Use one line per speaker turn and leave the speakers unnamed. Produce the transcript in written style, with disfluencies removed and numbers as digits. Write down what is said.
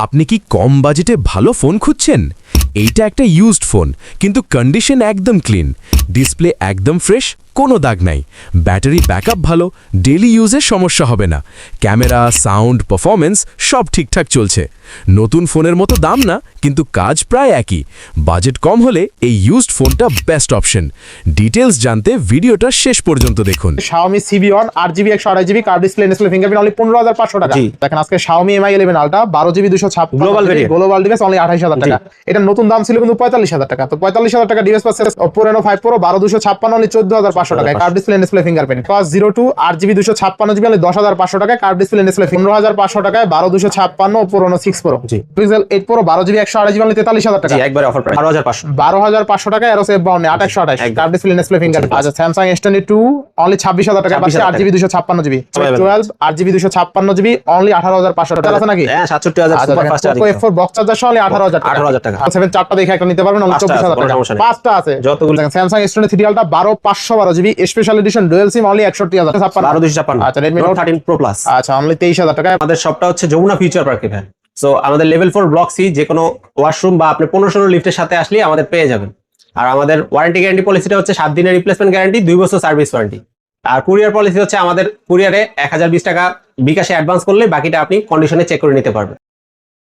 আপনি কি কম বাজেটে ভালো ফোন খুঁজছেন? এইটা একটা ইউজড ফোন, কিন্তু কন্ডিশন একদম ক্লিন, ডিসপ্লে একদম ফ্রেশ, কোনো দাগ নাই, ব্যাটারি ব্যাকআপ ভালো, ডেলি ইউজের সমস্যা হবে না, ক্যামেরা, সাউন্ড, পারফরম্যান্স সব ঠিকঠাক চলছে। নতুন ফোনের মতো দাম না, কিন্তু কাজ প্রায় একই। বাজেট কম হলে এই ইউজড ফোনটা বেস্ট অপশন। ডিটেলস জানতে ভিডিওটা শেষ পর্যন্ত দেখুন।
Xiaomi CB1 8GB 128GB curve display display fingerprint only 15,500 টাকা। দেখেন আজকে Xiaomi Mi 11 Ultra 12GB 256 global device only 28,000 টাকা। এটা নতুন দাম ছিল কিন্তু 45,000 টাকা। তো 45,000 টাকা ডিভাইস পাচ্ছে Oppo Reno 5 Pro 12256 অনলি 14,500 টাকা curve display display fingerprint. Plus 02 8GB 256GB only 10,500 টাকা কার্ভ ডিসপ্লে ডিসপ্লে 15,500 টাকায় 12256 Oppo Reno 6 Pro। Pixel 8 Pro 12GB 128GB only 43,000 টাকা।
একবারে অফার প্রাইস 12,500
টাকা Aero F52 2828 curve display display fingerprint. আচ্ছা Samsung S22 only 26,000 টাকা পাচ্ছে 8GB 256GB 12 8GB 256GB only 18,500 টাকা আছে নাকি?
হ্যাঁ 67,000 super fast charging.
Oppo F4 box charger সহ অনলি 18,000 টাকা।
18,000 টাকা।
7 চারটা দেখে একটা নিতে পারবেন অনলি 24,000 টাকা। পাঁচটা আছে
যতগুলো
Samsung S23 Ultra 12512GB special edition dual SIM only 61,056
12256।
আচ্ছা Redmi Note
13 Pro Plus
আচ্ছা অনলি 23,000 টাকা।
আমাদের শপটা হচ্ছে যমুনা ফিউচার পার্কে ভাই। সো আমাদের লেভেল 4 ব্লক সি যে কোনো ওয়াশরুম বা আপনি 1500 লিফটের সাথে আসলে আমাদের পেয়ে যাবেন। আর আমাদের ওয়ারেন্টি গ্যারান্টি পলিসিটা হচ্ছে 7 দিনের রিপ্লেসমেন্ট গ্যারান্টি, 2 বছর সার্ভিস ওয়ারেন্টি। আর কুরিয়ার পলিসি হচ্ছে আমাদের কুরিয়ারে 1020 টাকা বিকাশে অ্যাডভান্স করলে বাকিটা আপনি কন্ডিশনে চেক করে নিতে পারবেন।